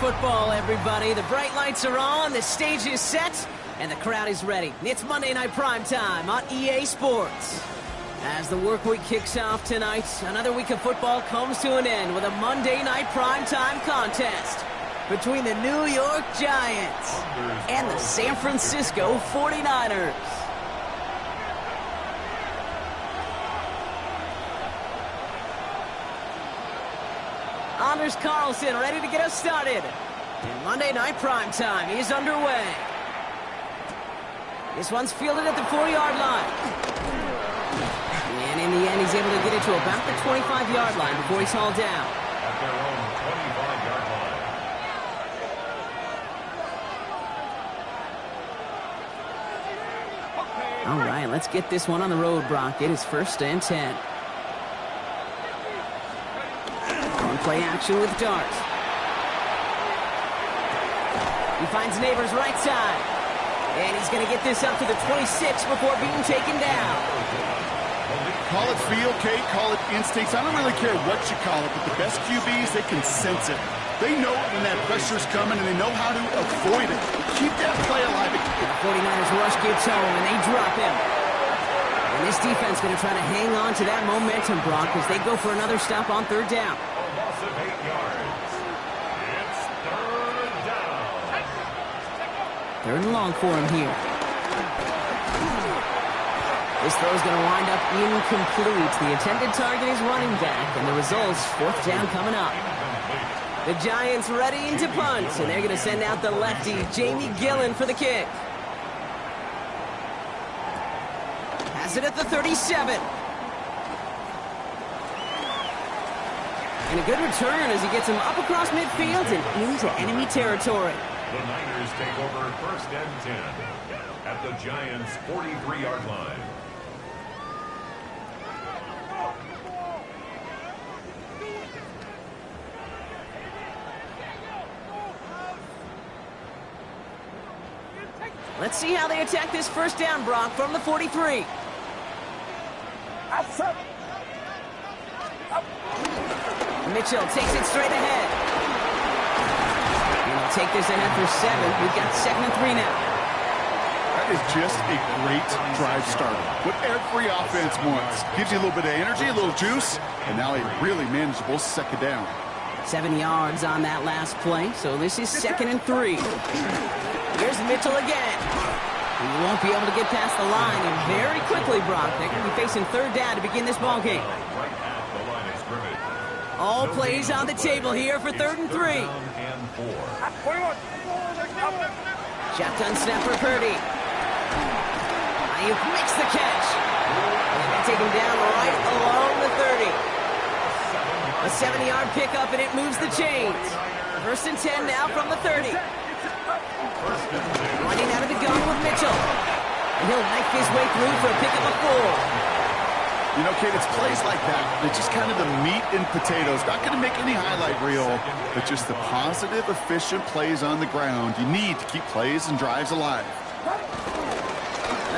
football, everybody. The bright lights are on, the stage is set, and the crowd is ready. It's Monday Night Primetime on EA Sports. As the work week kicks off tonight, another week of football comes to an end with a Monday Night Primetime contest between the New York Giants and the San Francisco 49ers. Anders Carlson ready to get us started. And Monday Night Primetime is underway. This one's fielded at the 4-yard line. And in the end, he's able to get it to about the 25-yard line before he's hauled down. At their own 25-yard line. All right, let's get this one on the road, Brock. It is 1st and 10. Play action with Dart. He finds Neighbors right side. And he's going to get this up to the 26 before being taken down. Call it feel, Kate, call it instincts. I don't really care what you call it, but the best QBs, they can sense it. They know when that pressure's coming, and they know how to avoid it. Keep that play alive. The 49ers rush gets home, and they drop him. And this defense going to try to hang on to that momentum, Brock, as they go for another stop on 3rd down. Loss of 8 yards. It's 3rd down. 3rd and long for him here. This throw is going to wind up incomplete. The intended target is running back, and the results, 4th down coming up. The Giants ready to punt, and they're going to send out the lefty, Jamie Gillen, for the kick. Has it at the 37. And a good return as he gets him up across midfield and into enemy territory. The Niners take over 1st and 10 at the Giants' 43-yard line. Let's see how they attack this 1st down, Brock, from the 43. Mitchell takes it straight ahead. And he'll take this ahead for 7. We've got 2nd and 3 now. That is just a great drive starter. What every offense wants. Gives you a little bit of energy, a little juice, and now a really manageable 2nd down. 7 yards on that last play, so this is 2nd and 3. Here's Mitchell again. He won't be able to get past the line, and very quickly, Brock, they're going to be facing 3rd down to begin this ball game. Right at the line of scrimmage. All plays on the table here for 3rd and 3. Shotgun snap for Purdy. Ayuk makes the catch. And they take him down right along the 30. A 70-yard pickup, and it moves the chains. 1st and 10 now from the 30. Running out of the gun with Mitchell. And he'll knife his way through for a pickup of 4. You know, Kate, it's plays like that. It's just kind of the meat and potatoes. Not going to make any highlight reel, but just the positive, efficient plays on the ground. You need to keep plays and drives alive.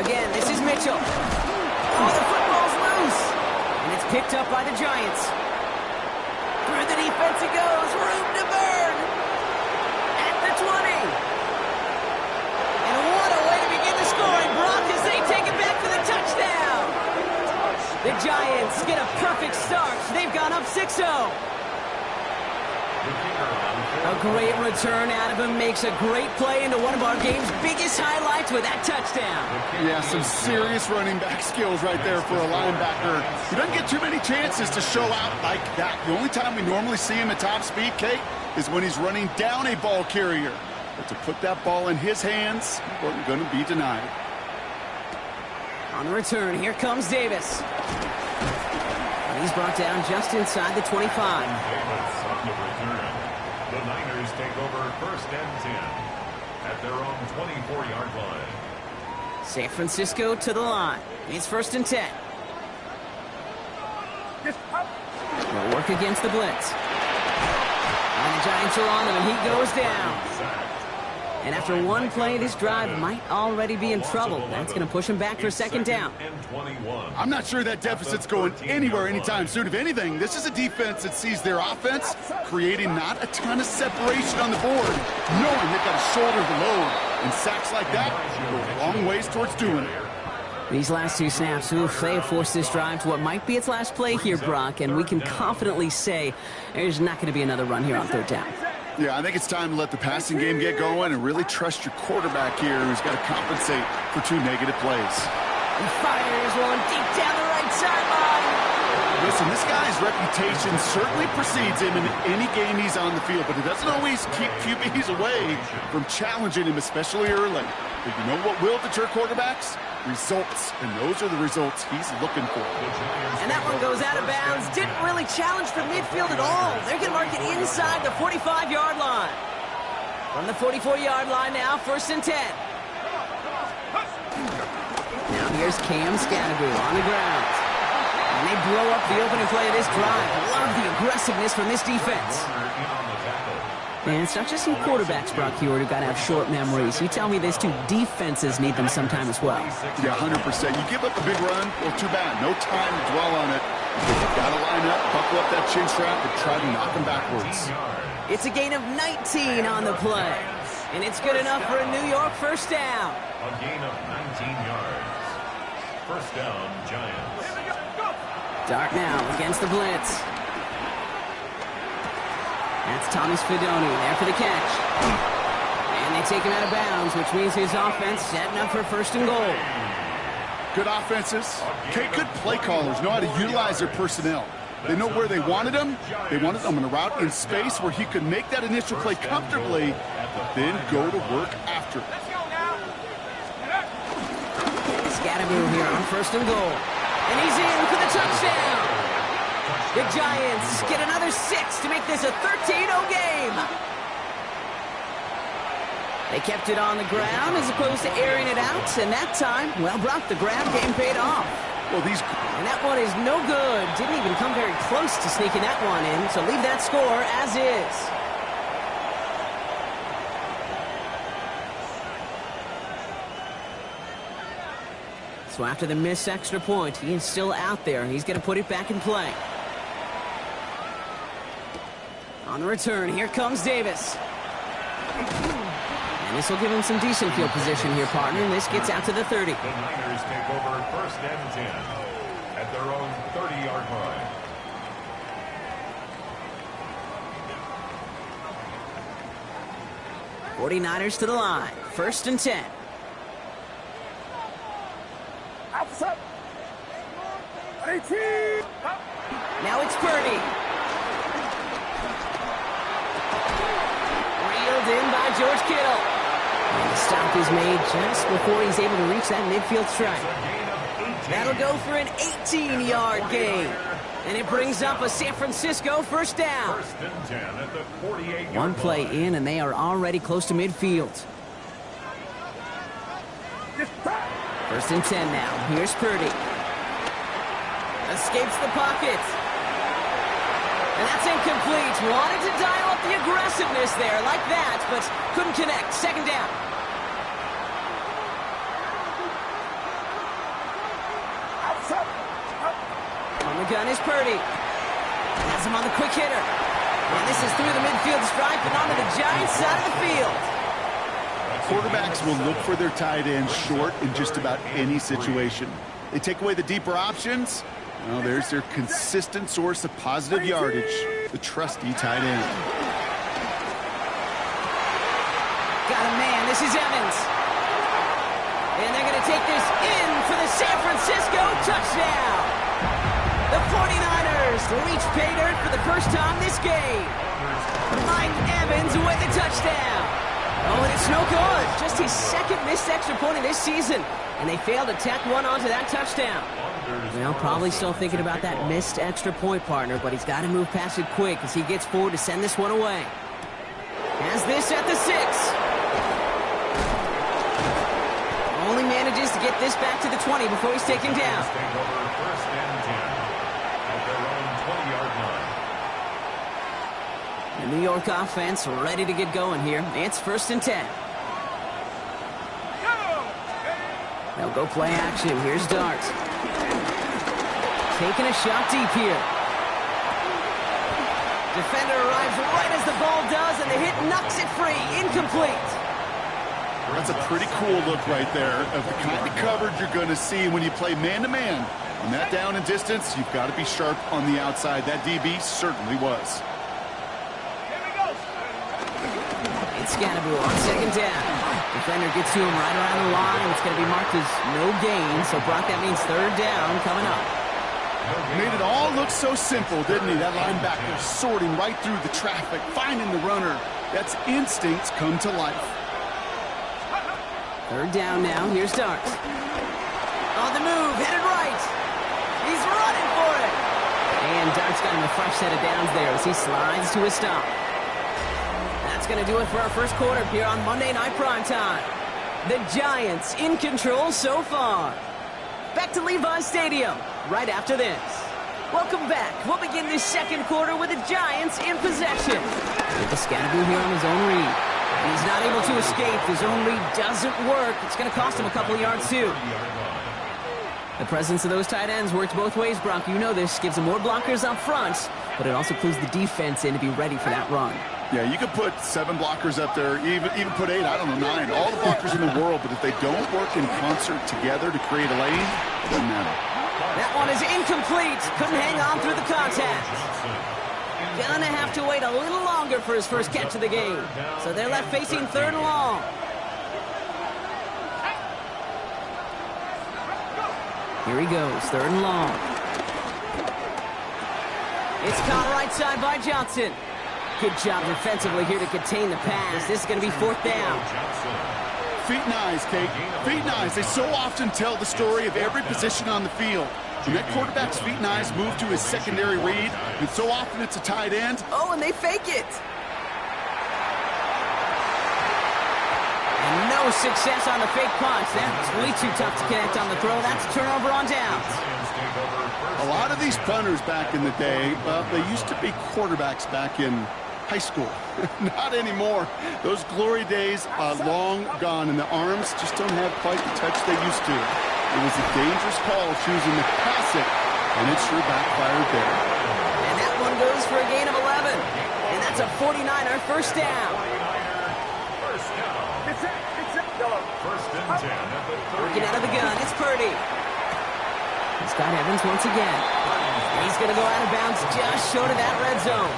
Again, this is Mitchell. Oh, the football's loose. And it's picked up by the Giants. Through the defense it goes. Room to burn. At the 20. And what a way to begin the scoring, Brock, as they take it back for the touchdown. The Giants get a perfect start. They've gone up 6-0. A great return out of him makes a great play into one of our game's biggest highlights with that touchdown. Yeah, some serious running back skills right there for a linebacker who doesn't get too many chances to show out like that. The only time we normally see him at top speed, Kate, is when he's running down a ball carrier. But to put that ball in his hands, wasn't going to be denied. On the return, here comes Davis. And he's brought down just inside the 25. Davis on the return. The Niners take over 1st and 10 at their own 24-yard line. San Francisco to the line. It's 1st and 10. They'll work against the blitz. And the Giants are on him, and he goes down. And after one play, this drive might already be in trouble. That's going to push him back for second down. I'm not sure that deficit's going anywhere anytime soon. If anything, this is a defense that sees their offense creating not a ton of separation on the board, knowing they've got to shoulder the load. And sacks like that go a long ways towards doing it. These last two snaps, oof, they have forced this drive to what might be its last play here, Brock, and we can confidently say there's not going to be another run here on third down. Yeah, I think it's time to let the passing game get going and really trust your quarterback here, who's got to compensate for 2 negative plays. He fires one deep down the right sideline. Listen, this guy's reputation certainly precedes him in any game he's on the field, but it doesn't always keep QBs away from challenging him, especially early. But you know what will deter quarterbacks? Results, and those are the results he's looking for. And that one goes out of bounds. Didn't really challenge for midfield at all. They're going to mark it inside the 45-yard line. From the 44-yard line now, 1st and 10. Now here's Cam Scatterby on the ground. And they blow up the opening play of this drive. Love the aggressiveness from this defense. And it's not just some quarterbacks, Brock Huard, who've got to have short memories. You tell me these two defenses need them sometime as well. Yeah, 100%. You give up a big run, well, too bad. No time to dwell on it. You've got to line up, buckle up that chin strap, and try to knock them backwards. It's a gain of 19 on the play. And it's good enough for a New York 1st down. A gain of 19 yards. 1st down, Giants. Dart now against the blitz. That's Thomas Fidone there for the catch. And they take him out of bounds, which means his offense setting up for 1st and goal. Good offenses. Okay, good play callers know how to utilize their personnel. They know where they wanted him. They wanted him in a route in space where he could make that initial play comfortably, but then go to work after it. Scatterby here on 1st and goal. And he's in for the touchdown. The Giants get another 6 to make this a 13-0 game. They kept it on the ground as opposed to airing it out, and that time, well, Brock, the ground game paid off. Well, and that one is no good. Didn't even come very close to sneaking that one in, so leave that score as is. So after the missed extra point, he is still out there. He's going to put it back in play. On the return, here comes Davis. And this will give him some decent field position here, partner. And this gets out to the 30. The Niners take over 1st and 10 at their own 30-yard line. '49ers to the line. 1st and 10. Now it's Purdy. Reeled in by George Kittle. And the stop is made just before he's able to reach that midfield strike. That'll go for an 18-yard gain. And it brings up a San Francisco 1st down. 1st and 10 at the 48-yard line. One play in, and they are already close to midfield. 1st and 10 now. Here's Purdy. Escapes the pocket. And that's incomplete. Wanted to dial up the aggressiveness there like that, but couldn't connect. 2nd down. On the gun is Purdy. Has him on the quick hitter. And this is through the midfield stripe and onto the Giants side of the field. Quarterbacks will look for their tight end short in just about any situation. They take away the deeper options. Well, there's their consistent source of positive yardage, the trusty tight end. Got a man. This is Evans. And they're going to take this in for the San Francisco touchdown. The 49ers reach pay dirt for the 1st time this game. Mike Evans with the touchdown. Oh, and it's no good. Just his 2nd missed extra point of this season. And they failed to tack one onto that touchdown. Well, probably still thinking about that missed extra point, partner, but he's got to move past it quick as he gets forward to send this one away. Has this at the 6. Only manages to get this back to the 20 before he's taken down. 1st and 10 at their own 20-yard line. The New York offense ready to get going here. It's 1st and 10. They'll go play action. Here's Dart. Taking a shot deep here. Defender arrives right as the ball does, and the hit knocks it free. Incomplete. That's a pretty cool look right there of the kind of coverage you're going to see when you play man-to-man. On that down and distance, you've got to be sharp on the outside. That DB certainly was. It's Scannaboo on second down. Defender gets to him right around the line. It's going to be marked as no gain. So, Brock, that means third down coming up. Made it all look so simple, didn't he? That linebacker sorting right through the traffic, finding the runner. That's instincts come to life. Third down now. Here's Dart. On the move, headed right. He's running for it. And Dart's got him a fresh set of downs there as he slides to a stop. That's going to do it for our first quarter here on Monday Night Primetime. The Giants in control so far. Back to Levi's Stadium right after this. Welcome back. We'll begin this second quarter with the Giants in possession. With the Scannaboo here on his own read. He's not able to escape. His own read doesn't work. It's going to cost him a couple of yards, too. The presence of those tight ends works both ways, Brock. You know this. Gives them more blockers up front, but it also clues the defense in to be ready for that run. Yeah, you could put 7 blockers up there, even put 8, I don't know, 9. All the blockers in the world, but if they don't work in concert together to create a lane, it doesn't matter. That one is incomplete. Couldn't hang on through the contact. Gonna have to wait a little longer for his first catch of the game. So they're left facing third and long. Here he goes, third and long. It's caught right side by Johnson. Good job defensively here to contain the pass. This is going to be fourth down. Feet and eyes, Kate. Feet and eyes. They so often tell the story of every position on the field. When that quarterback's feet and eyes move to his secondary read, and so often it's a tight end. Oh, and they fake it. And no success on the fake punch. That's way too tough to connect on the throw. That's a turnover on downs. A lot of these punters back in the day, well, they used to be quarterbacks back in high school. Not anymore. Those glory days are long gone, and the arms just don't have quite the touch they used to. It was a dangerous call choosing to pass it, and it sure backfired there. And that one goes for a gain of 11. And that's a 49er first down. First and 10 at the 30. Working out of the gun, it's Purdy. He's got Evans once again. And he's going to go out of bounds just short of that red zone.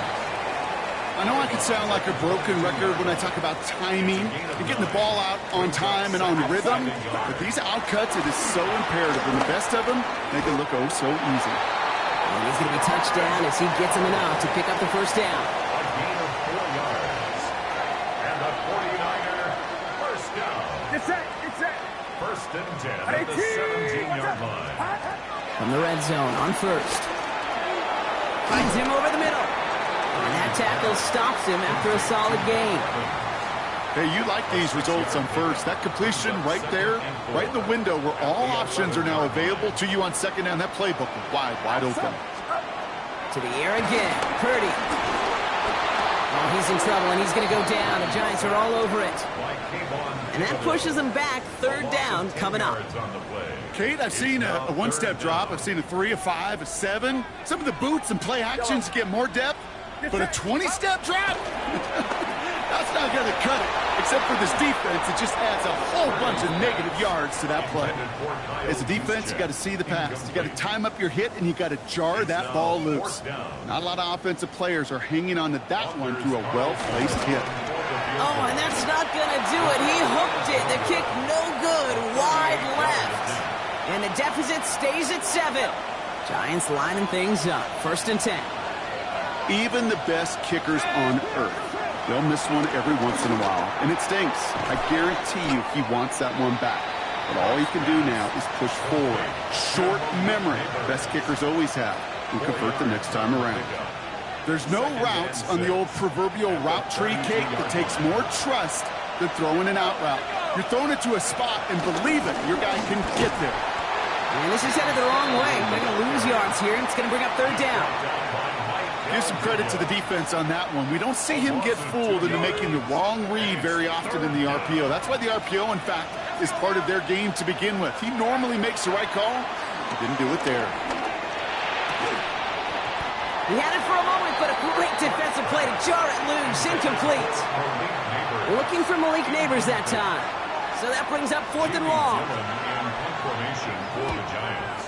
I know I could sound like a broken record when I talk about timing and getting the ball out on time and on rhythm, but these outcuts, it is so imperative, and the best of them make it look oh so easy. And he's going to be touched down as he gets him enough to pick up the first down. A gain of 4 yards. And the 49er, first down. First and 10 at the 17-yard line. From the red zone on first. Finds him over the middle. And that tackle stops him after a solid gain. Hey, you like these results on first. That completion right there, right in the window where all options are now available to you on second down. That playbook is wide open. To the air again. Purdy. Oh, he's in trouble, and he's going to go down. The Giants are all over it. And that pushes them back. Third down coming up. Kate, I've seen a one-step drop. I've seen a 3, a 5, a 7. Some of the boots and play actions get more depth. But a 20-step drop? That's not going to cut it. Except for this defense, it just adds a whole bunch of negative yards to that play. As a defense, you got to see the pass. You got to time up your hit, and you got to jar that ball loose. Not a lot of offensive players are hanging on to that one through a well-placed hit. Oh, and that's not going to do it. He hooked it. The kick no good. Wide left. And the deficit stays at 7. Giants lining things up. First and 10. Even the best kickers on earth, they'll miss one every once in a while, and it stinks. I guarantee you he wants that one back. But all he can do now is push forward. Short memory, best kickers always have, and convert the next time around. There's no routes on the old proverbial route tree, Kate, that takes more trust than throwing an out route. You're throwing it to a spot, and believe it, your guy can get there. And this is headed the wrong way. They're going to lose yards here, and it's going to bring up third down. Give some credit to the defense on that one. We don't see him get fooled into making the wrong read very often in the RPO. That's why the RPO, in fact, is part of their game to begin with. He normally makes the right call. He didn't do it there. He had it for a moment, but a great defensive play to jar it loose. Incomplete. Looking for Malik Neighbors that time. So that brings up 4th and long. For the Giants.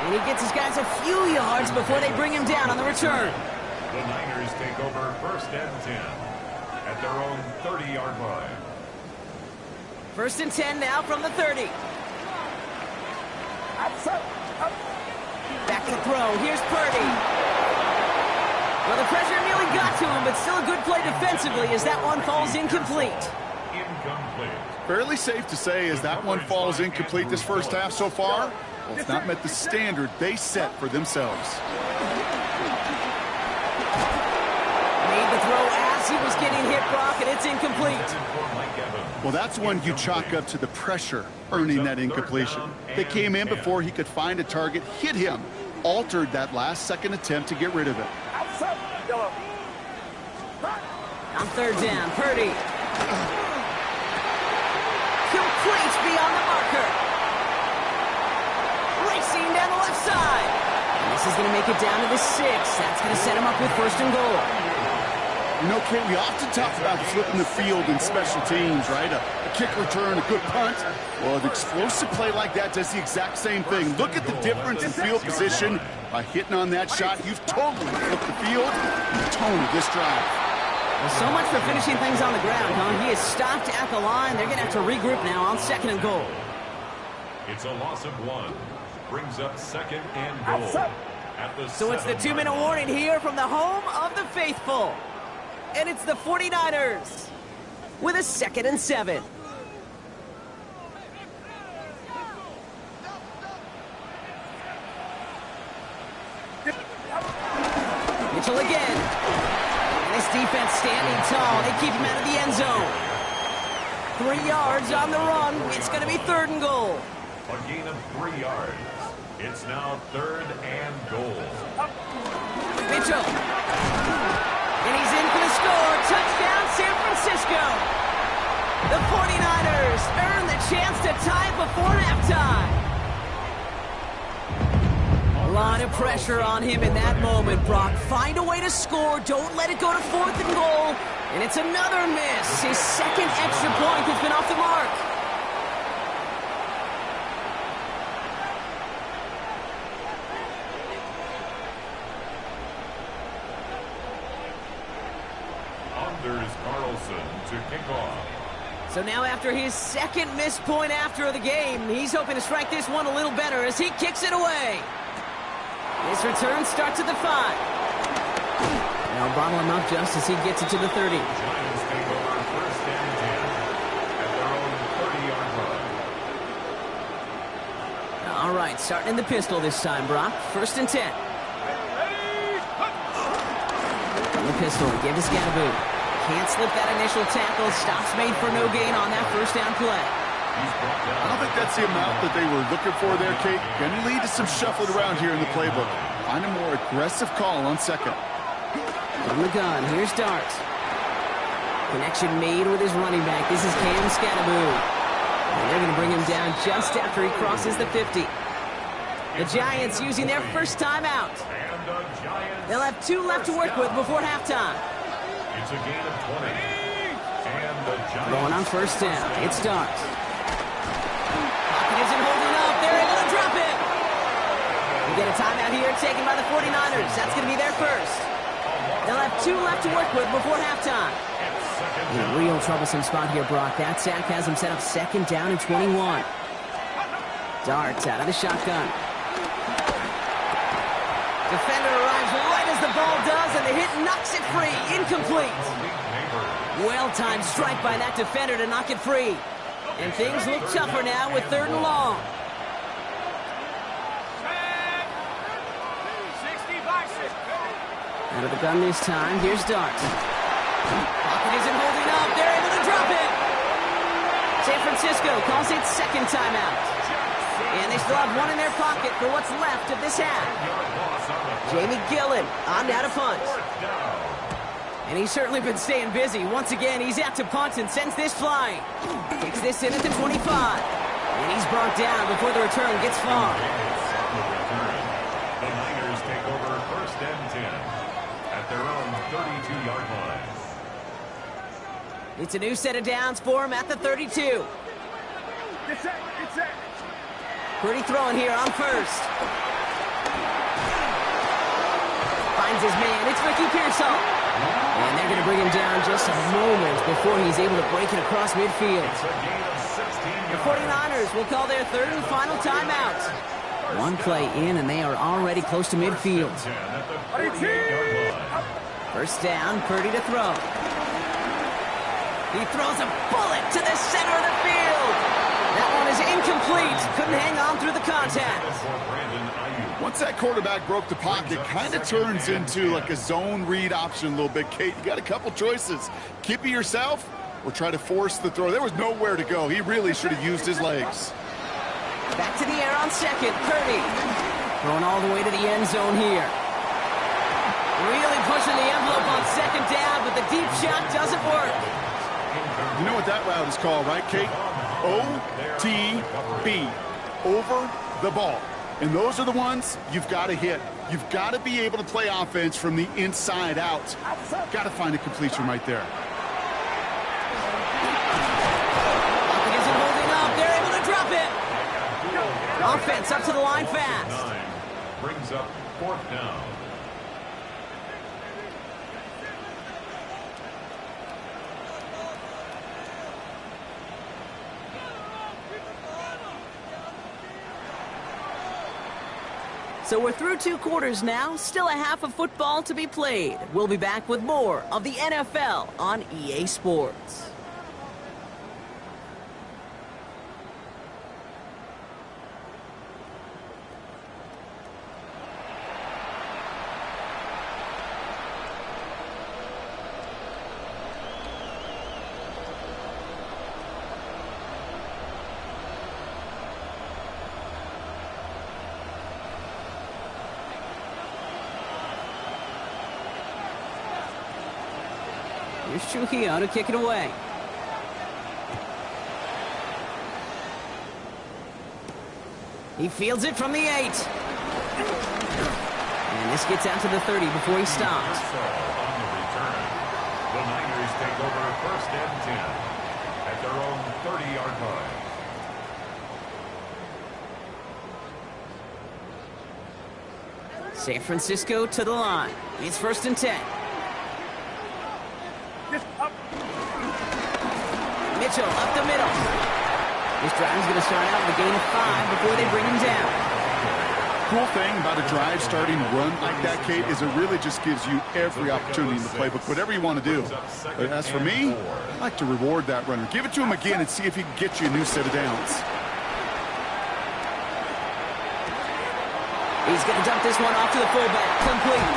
And he gets his guys a few yards before they bring him down on the return. The Niners take over 1st and 10 at their own 30-yard line. 1st and 10 now from the 30. Back to throw. Here's Purdy. Well, the pressure nearly got to him, but still a good play defensively as that one falls incomplete. Fairly safe to say as that one falls incomplete this first half so far. Well, it's not met the standard they set for themselves. Made the throw as he was getting hit, Brock, and it's incomplete. Well, that's one you chalk up to the pressure earning that incompletion. They came in before he could find a target, hit him, altered that last-second attempt to get rid of it. On 3rd down, Purdy. Complete beyond the marker. Racing down the left side. And this is going to make it down to the 6. That's going to set him up with 1st and goal. You know, Kate, we often talk about flipping the field in special teams, right? A kick return, a good punt. Well, an explosive play like that does the exact same thing. Look at the difference in field position. By hitting on that shot, you've totally flipped the field and the tone of this drive. Well, so much for finishing things on the ground, huh? He is stopped at the line. They're going to have to regroup now on 2nd and goal. It's a loss of 1. Brings up 2nd and goal. So it's the 2-minute warning here from the home of the faithful. And it's the 49ers with a 2nd and 7. Mitchell again. And this defense standing tall. They keep him out of the end zone. 3 yards on the run. It's going to be 3rd and goal. A gain of 3 yards. It's now 3rd and goal. Mitchell. And he's in for the score. Touchdown, San Francisco. The 49ers earn the chance to tie it before halftime. A lot of pressure on him in that moment, Brock. Find a way to score. Don't let it go to 4th and goal. And it's another miss. His 2nd extra point has been off the mark. Carlson to kick off. So now after his 2nd missed point after the game, he's hoping to strike this one a little better as he kicks it away. This return starts at the 5. Now bottle him up just as he gets it to the 30. Giants take over 1st and 10 at their own 30-yard line. All right, starting in the pistol this time, Brock. 1st and 10. From the pistol, give to Scatterboot. Can't slip that initial tackle. Stops made for no gain on that 1st down play. I don't think that's the amount that they were looking for there, Kate. Going to lead to some shuffling around here in the playbook. Find a more aggressive call on 2nd. From the gun, here's Dart. Connection made with his running back. This is Cam Scatterboot. And they're going to bring him down just after he crosses the 50. The Giants using their first timeout. They'll have 2 left to work with before halftime. It's a gain of 20. And the Giants going on 1st down. It's Dart. Pocket isn't holding up. They're able to drop it. We get a timeout here taken by the 49ers. That's going to be their first. They'll have 2 left to work with before halftime. In a real troublesome spot here, Brock. That sack has him set up 2nd down and 21. Dart out of the shotgun. Defender arrives right as the ball does, and the hit knocks it free. Incomplete. Well-timed strike by that defender to knock it free. And things look tougher now with 3rd and long. Out of the gun this time, here's Dart. Pocket isn't holding up. They're able to drop it. San Francisco calls it 2nd timeout. And they still have 1 in their pocket for what's left of this half. Jamie Gillen on down to punt. And he's certainly been staying busy. Once again, he's out to punt and sends this flying. Takes this in at the 25. And he's brought down before the return gets far. The Niners take over 1st and 10 at their own 32-yard line. It's a new set of downs for him at the 32. It's it. Purdy throwing here on first. Finds his man. It's Ricky Pearsall. And they're going to bring him down just a moment before he's able to break it across midfield. It's a gain of 16 The yards. 49ers will call their third and final timeout. One play in, and they are already close to midfield. 10 at the 48-yard line. First down, Purdy to throw. He throws a bullet to the center of the field. That one is incomplete. Couldn't hang on through the contact. For Brandon Ayuk. Once that quarterback broke the pocket, kind of turns into like a zone read option a little bit. Kate, you got a couple choices. Keep it yourself or try to force the throw. There was nowhere to go. He really should have used his legs. Back to the air on second. Purdy throwing all the way to the end zone here. Really pushing the envelope on second down, but the deep shot doesn't work. You know what that route is called, right, Kate? OTB, over the ball. And those are the ones you've got to hit. You've got to be able to play offense from the inside out. Got to find a completion right there. Clock isn't holding up. They're able to drop it. Offense up to the line fast. 9 brings up 4th down. So we're through 2 quarters now, still a half of football to be played. We'll be back with more of the NFL on EA Sports. Here's Trujillo to kick it away. He fields it from the 8. And this gets out to the 30 before he stops. On the return, the Niners take over 1st and 10 at their own 30-yard line. San Francisco to the line. It's 1st and 10. Mitchell up the middle. This drive is going to start out with a gain of 5 before they bring him down. Cool thing about a drive starting run like that, Kate, is it really just gives you every opportunity in the playbook, whatever you want to do. But as for me, I like to reward that runner. Give it to him again and see if he can get you a new set of downs. He's going to dump this one off to the fullback. Complete.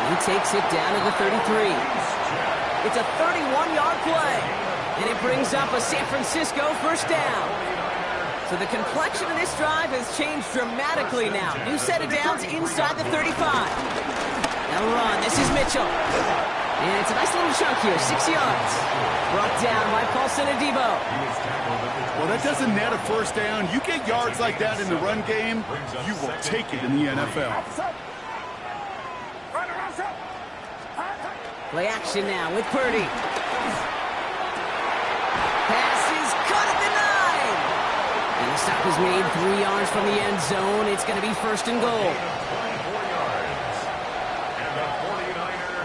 And he takes it down to the 33. It's a 31-yard play. And it brings up a San Francisco first down. So the complexion of this drive has changed dramatically now. New set of downs inside the 35. Now run. This is Mitchell. And it's a nice little chunk here, 6 yards. Brought down by Paulson Adebo. Well, that doesn't net a first down. You get yards like that in the run game, you will take it in the NFL. Play action now with Purdy. Pass is caught at the 9. And the stop is made 3 yards from the end zone. It's going to be 1st and goal. 24 yards. And the 49er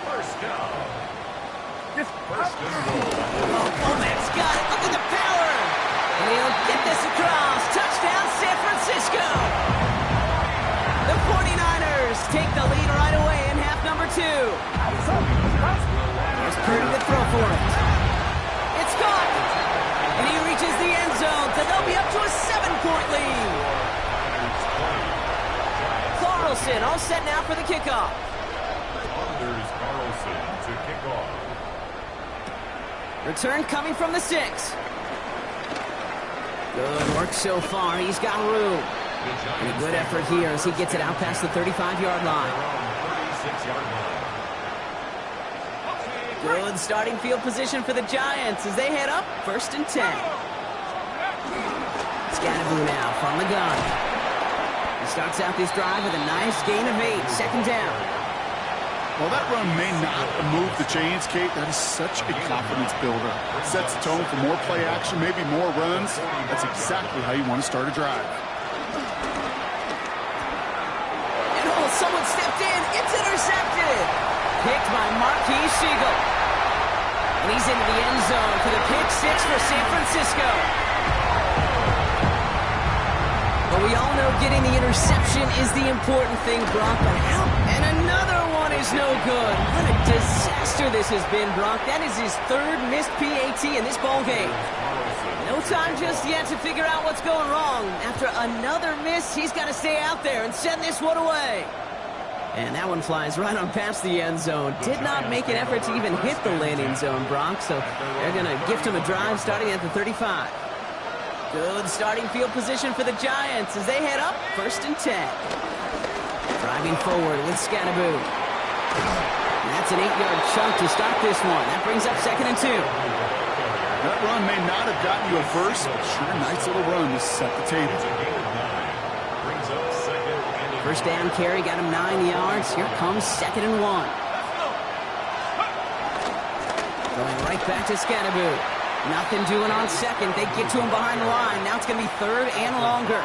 first down. 1st and goal. Oh, that's got it. Look at the power. And he'll get this across. Touchdown, San Francisco. The 49ers take the lead right away in half number 2. Here's Purdy to throw for it. It's caught. And he reaches the end zone, so they'll be up to a 7-point lead. Carlson all set now for the kickoff. Anders Carlson to kick off. Return coming from the 6. Good work so far. He's got room. And a good effort here as he gets it out past the 35-yard line. 36-yard line. Good starting field position for the Giants as they head up 1st and 10. Scannaboo now from the gun. He starts out this drive with a nice gain of 8, 2nd down. Well, that run may not move the chains, Kate. That is such a confidence builder. It sets the tone for more play action, maybe more runs. That's exactly how you want to start a drive. And someone stepped in. It's intercepted. Picked by Marquis Siegel. And he's into the end zone for the pick 6 for San Francisco. But we all know getting the interception is the important thing, Brock. But how? And another one is no good. What a disaster this has been, Brock. That is his 3rd missed PAT in this ball game. No time just yet to figure out what's going wrong. After another miss, he's got to stay out there and send this one away. And that one flies right on past the end zone. Did not make an effort to even hit the landing zone, Brock. So they're going to gift him a drive starting at the 35. Good starting field position for the Giants as they head up 1st and 10. Driving forward with Scannaboo. That's an 8-yard chunk to start this one. That brings up 2nd and 2. That run may not have gotten you a first, but sure, nice little run to set the table. 1st down carry got him 9 yards. Here comes 2nd and 1. Going right back to Scannaboo. Nothing doing on 2nd. They get to him behind the line. Now it's going to be 3rd and longer.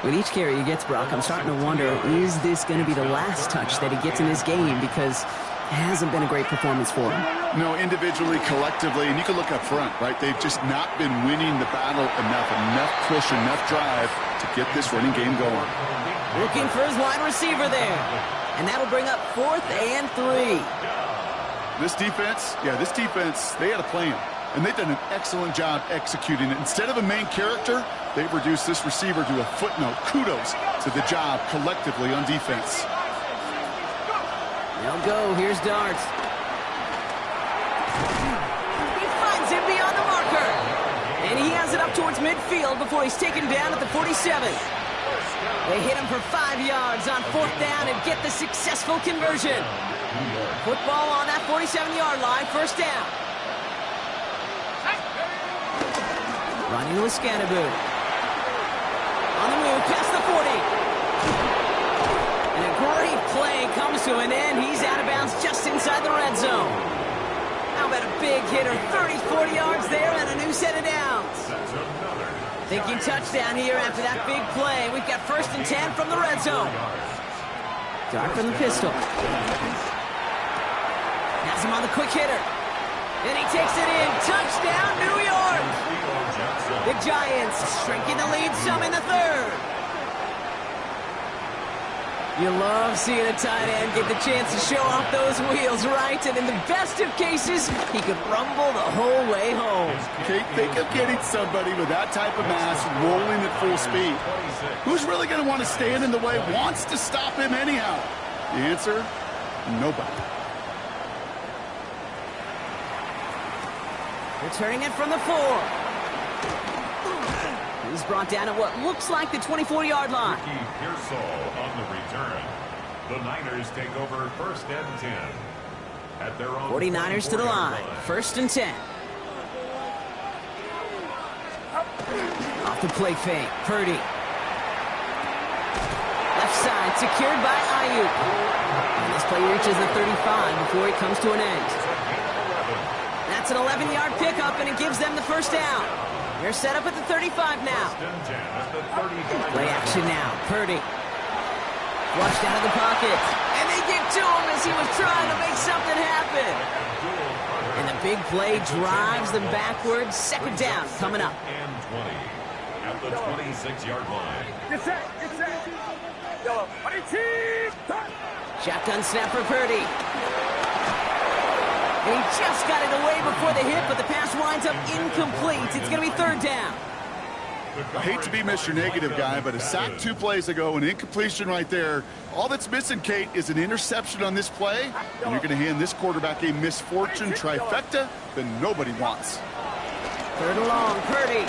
With each carry he gets, Brock, I'm starting to wonder, is this going to be the last touch that he gets in this game? Because it hasn't been a great performance for him. No, individually, collectively, and you can look up front, right? They've just not been winning the battle enough push, enough drive to get this running game going. Looking for his wide receiver there. And that'll bring up 4th and 3. This defense, they had a plan. And they've done an excellent job executing it. Instead of a main character, they've reduced this receiver to a footnote. Kudos to the job collectively on defense. They'll go. Here's Darts. He finds him beyond the marker. And he has it up towards midfield before he's taken down at the 47. They hit him for 5 yards on 4th down and get the successful conversion. Football on that 47-yard line, 1st down. Running with Scannaboo. On the move, past the 40. And a great play comes to an end. He's out of bounds just inside the red zone. How about a big hitter? 30, 40 yards there and a new set of downs. Thinking touchdown here after that big play. We've got 1st and 10 from the red zone. Dart from the pistol. Has him on the quick hitter. And he takes it in. Touchdown, New York. The Giants shrinking the lead some in the 3rd. You love seeing a tight end get the chance to show off those wheels, right? And in the best of cases, he could rumble the whole way home. Kate, think of getting somebody with that type of mass rolling at full speed. Who's really going to want to stand in the way, wants to stop him anyhow? The answer, nobody. Returning it from the 4. He's brought down at what looks like the 24-yard line. Ricky Pearsall on the return. The Niners take over 1st and 10. At their own 49ers to the line. 1st and 10. Off the play fake. Purdy. Left side secured by Ayuk. And this play reaches the 35 before it comes to an end. That's an 11-yard pickup, and it gives them the 1st down. They're set up at the 35 now. Play action now. Purdy. Flushed out of the pocket. And they get to him as he was trying to make something happen. And the big play drives them backwards. 2nd down coming up. And 20 at the 26-yard line. Get set. Shotgun snap for Purdy. He just got it away before the hit, but the pass winds up incomplete. It's going to be 3rd down. I hate to be Mr. Negative guy, but a sack 2 plays ago, an incompletion right there. All that's missing, Kate, is an interception on this play, and you're going to hand this quarterback a misfortune trifecta that nobody wants. 3rd and long, Purdy.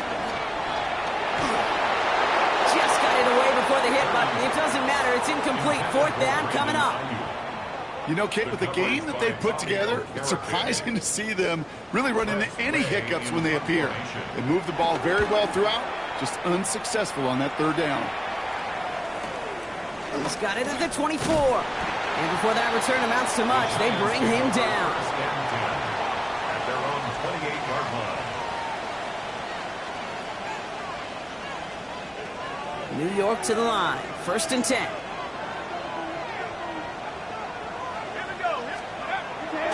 Just got it away before the hit, but it doesn't matter. It's incomplete. 4th down coming up. You know, Kate, with the game that they've put together, it's surprising to see them really run into any hiccups when they appear. They move the ball very well throughout, just unsuccessful on that third down. He's got it at the 24. And before that return amounts to much, they bring him down. At their own 28-yard line. New York to the line. 1st and 10.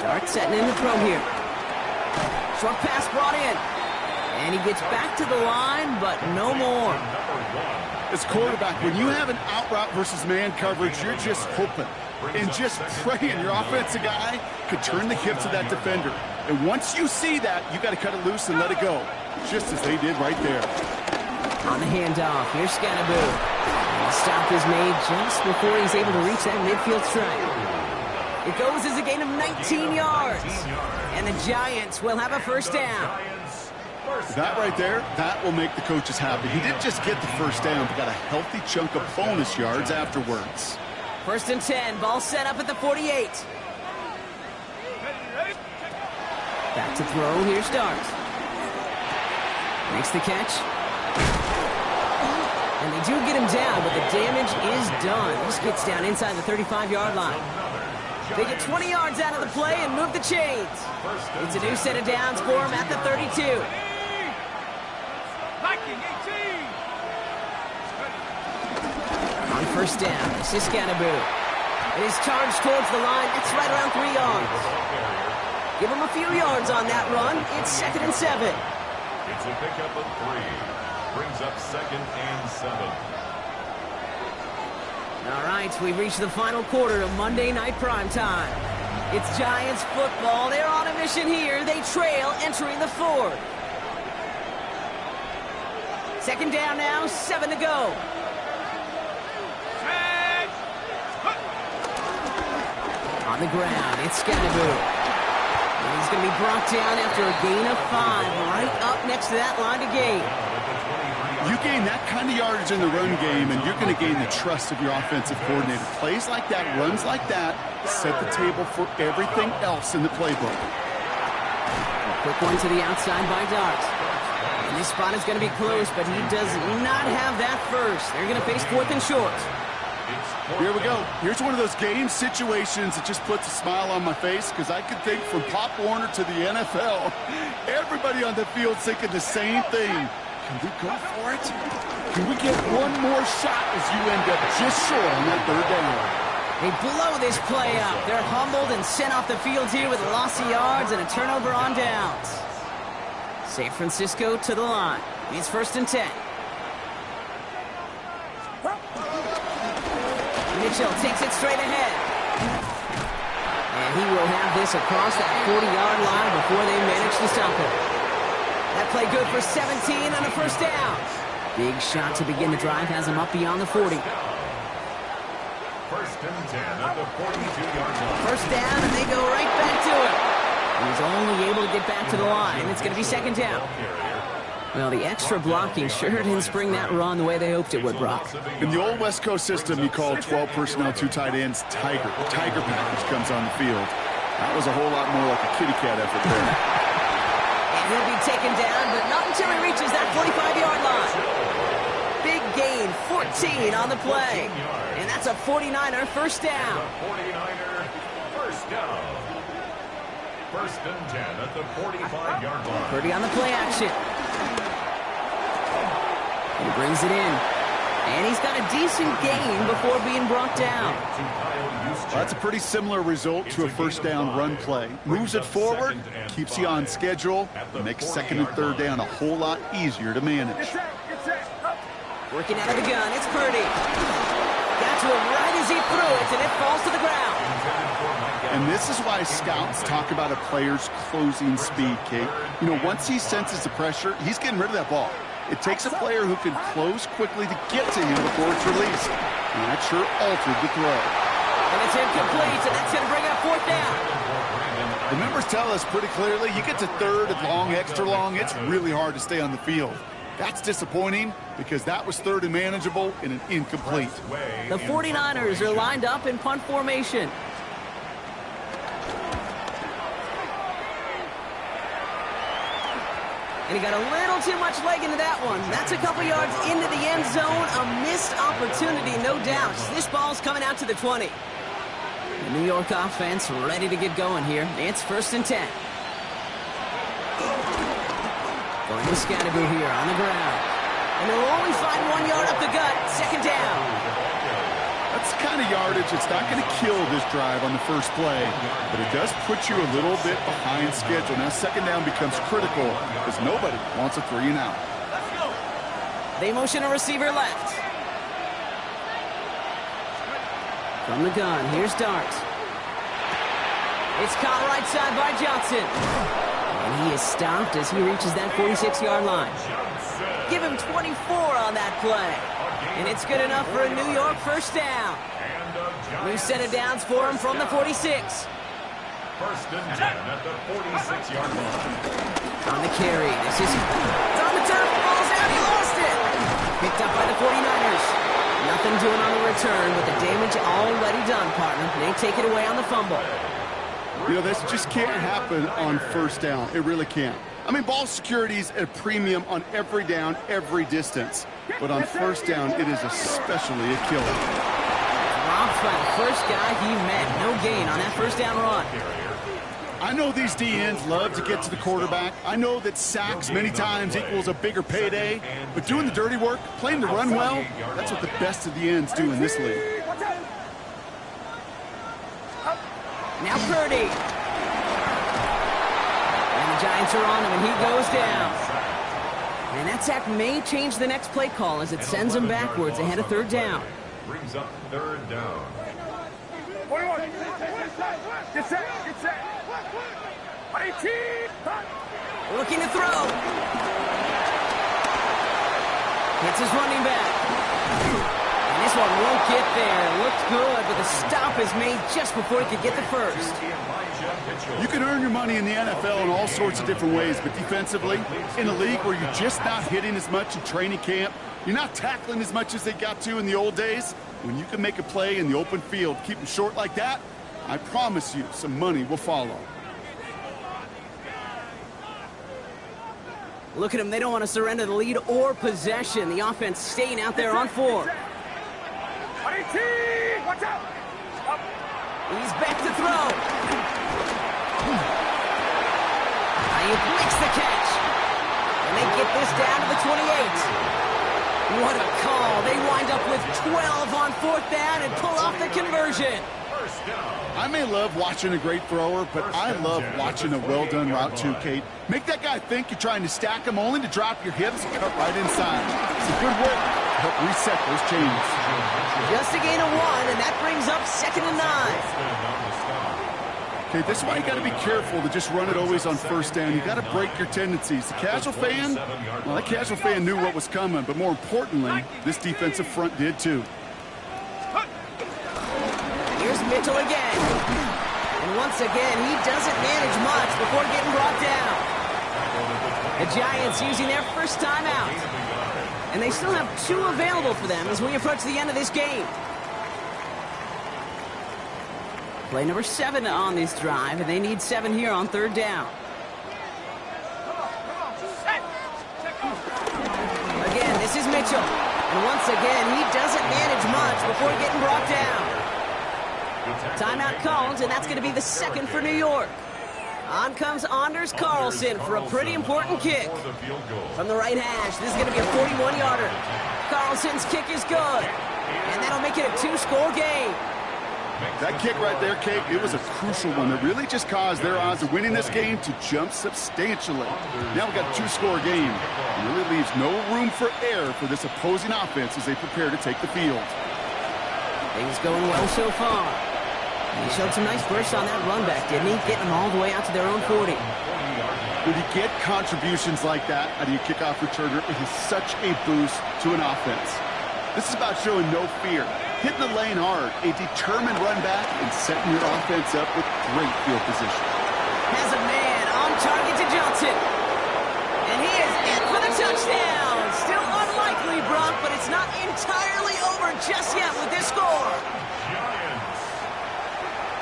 Dart setting in the throw here. Short pass brought in. And he gets back to the line, but no more. As quarterback, when you have an out route versus man coverage, you're just hoping and just praying your offensive guy could turn the hips of that defender. And once you see that, you got to cut it loose and let it go, just as they did right there. On the handoff, here's Scannaboo. The stop is made just before he's able to reach that midfield strike. It goes as a gain of 19 yards. And the Giants will have a 1st down. That right there, that will make the coaches happy. He didn't just get the 1st down, but got a healthy chunk of bonus yards afterwards. 1st and 10, ball set up at the 48. Back to throw, here's Dart. Makes the catch. And they do get him down, but the damage is done. This gets down inside the 35-yard line. They get 20 yards out of the play and move the chains. It's a new set of downs for him at the 32. On 1st down, this is Scannaboo. It is charged towards the line. It's right around 3 yards. Give him a few yards on that run. It's 2nd and 7. It's a pickup of 3. Brings up 2nd and 7. All right, we've reached the final quarter of Monday Night Primetime. It's Giants football. They're on a mission here. They trail entering the 4th. 2nd down now, 7 to go. On the ground, it's Scannaboo. And he's going to be brought down after a gain of 5, right up next to that line to gain. You gain that kind of yardage in the run game, and you're going to gain the trust of your offensive coordinator. Plays like that, runs like that, set the table for everything else in the playbook. A quick one to the outside by Dart. And this spot is going to be close, but he does not have that first. They're going to face 4th and short. Here we go. Here's one of those game situations that just puts a smile on my face, because I can think from Pop Warner to the NFL, everybody on the field thinking the same thing. Can we go for it? Can we get one more shot as you end up just short on that 3rd down? They blow this play up. They're humbled and sent off the field here with a loss of yards and a turnover on downs. San Francisco to the line. It's 1st and 10. Mitchell takes it straight ahead. And he will have this across that 40-yard line before they manage to stop it. That play good for 17 on a 1st down. Big shot to begin the drive has him up beyond the 40. 1st and 10 at the 42-yard line. 1st down, and they go right back to it. He was only able to get back to the line. It's going to be 2nd down. Well, the extra blocking sure didn't spring that run the way they hoped it would, Brock. In the old West Coast system, you call 12 personnel, 2 tight ends, Tiger. The Tiger package comes on the field. That was a whole lot more like a kitty cat effort there. He'll be taken down, but not until he reaches that 45-yard line. Big gain, 14 on the play. And that's a 49er 1st down. 49er 1st down. 1st and 10 at the 45-yard line. Purdy on the play action. He brings it in. And he's got a decent gain before being brought down. Well, that's a pretty similar result to a 1st down run play. Moves it forward, keeps you on schedule, makes 2nd and 3rd down a whole lot easier to manage. Working out of the gun, it's Purdy. Got to him right as he threw it, and it falls to the ground. And this is why scouts talk about a player's closing speed, Kate. You know, once he senses the pressure, he's getting rid of that ball. It takes a player who can close quickly to get to him before it's released. And that sure altered the throw. And it's incomplete, and that's going to bring up 4th down. The numbers tell us pretty clearly, you get to 3rd and long, extra long, it's really hard to stay on the field. That's disappointing because that was 3rd and manageable and an incomplete. The 49ers are lined up in punt formation. And he got a little too much leg into that one. That's a couple yards into the end zone. A missed opportunity, no doubt. This ball's coming out to the 20. The New York offense ready to get going here. It's 1st and 10. Going with Scatterboo here on the ground. And they'll only find 1 yard up the gut. 2nd down. That's the kind of yardage that's not going to kill this drive on the first play, but it does put you a little bit behind schedule. Now 2nd down becomes critical because nobody wants a 3-and-out. They motion a receiver left. From the gun, here's Dart. It's caught right side by Johnson. And he is stopped as he reaches that 46-yard line. Give him 24 on that play. And it's good enough for a New York 1st down. New set of downs for him from the 46. 1st and 10 at the 46-yard line. On the carry, this is on the turf, falls out, he lost it. Picked up by the 49ers. Nothing doing on the return with the damage already done, partner. They take it away on the fumble. You know, this just can't happen on 1st down. It really can't. I mean, ball security's at a premium on every down, every distance. But on 1st down, it is especially a killer. Dropped by the first guy he met. No gain on that 1st down run. I know these D-ends love to get to the quarterback. I know that sacks many times equals a bigger payday. But doing the dirty work, playing the run well, that's what the best of the ends do in this league. Now Purdy. And the Giants are on him, and he goes down. And that sack may change the next play call as it sends him backwards ahead of 3rd down. Brings up 3rd down. 41. Get set. Get set. 18. Looking to throw. Hits his running back. And this one won't get there. It looked good, but the stop is made just before he could get the first. You can earn your money in the NFL in all sorts of different ways, but defensively, in a league where you're just not hitting as much in training camp, you're not tackling as much as they got to in the old days, when you can make a play in the open field, keep them short like that, I promise you some money will follow. Look at them. They don't want to surrender the lead or possession. The offense staying out there on 4. 18. Watch out. Up. He's back to throw. He makes the catch. And they get this down to the 28. What a call. They wind up with 12 on 4th down and pull off the conversion. I may love watching a great thrower, but I love watching a well-done route too, Kate. Make that guy think you're trying to stack him only to drop your hips and cut right inside. It's a good work to help reset those chains. Just a gain of 1, and that brings up 2nd and 9. Okay, this is why you got to be careful to just run it always on 1st down. You got to break your tendencies. The casual fan, well, that casual fan knew what was coming, but more importantly, this defensive front did too. Here's Mitchell again. And once again, he doesn't manage much before getting brought down. The Giants using their first timeout. And they still have 2 available for them as we approach the end of this game. Play number 7 on this drive, and they need 7 here on 3rd down. Again, this is Mitchell. And once again, he doesn't manage much before getting brought down. Timeout called, and that's going to be the 2nd for New York. On comes Anders Carlson for a pretty important kick. From the right hash, this is going to be a 41-yarder. Carlson's kick is good. And that'll make it a 2-score game. That kick right there, Kate, it was a crucial one that really just caused their odds of winning this game to jump substantially. Now we got a 2-score game. It really leaves no room for error for this opposing offense as they prepare to take the field. Things going well so far. He showed some nice bursts on that run back, didn't he? Getting them all the way out to their own 40. When you get contributions like that out of your kickoff returner, it is such a boost to an offense. This is about showing no fear, hitting the lane hard, a determined run back, and setting your offense up with great field position. Has a man on target to Johnson. And he is in for the touchdown. Still unlikely, Brock, but it's not entirely over just yet with this score.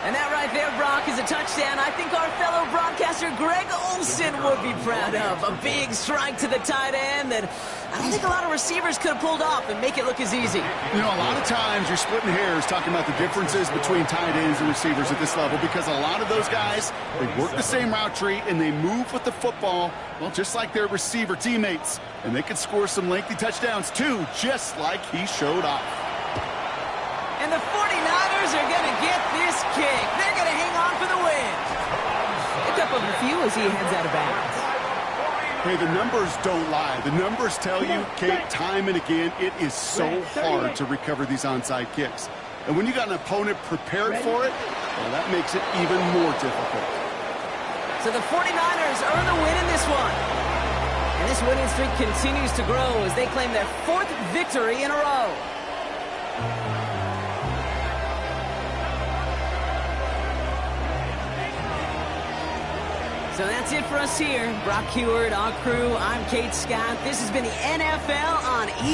And that right there, Brock, is a touchdown I think our fellow broadcaster Greg Olsen would be proud of. A big strike to the tight end that I don't think a lot of receivers could have pulled off and make it look as easy. You know, a lot of times you're splitting hairs talking about the differences between tight ends and receivers at this level because a lot of those guys, they work the same route tree and they move with the football, well, just like their receiver teammates. And they can score some lengthy touchdowns, too, just like he showed off. And the 49ers are going to get this kick. They're going to hang on for the win. Pick up a few as he heads out of bounds. Hey, the numbers don't lie. The numbers tell you, Kate, time and again, it is so hard to recover these onside kicks. And when you got an opponent prepared for it, well, that makes it even more difficult. So the 49ers earn the win in this one. And this winning streak continues to grow as they claim their 4th victory in a row. So that's it for us here. Brock Huard, our crew, I'm Kate Scott. This has been the NFL on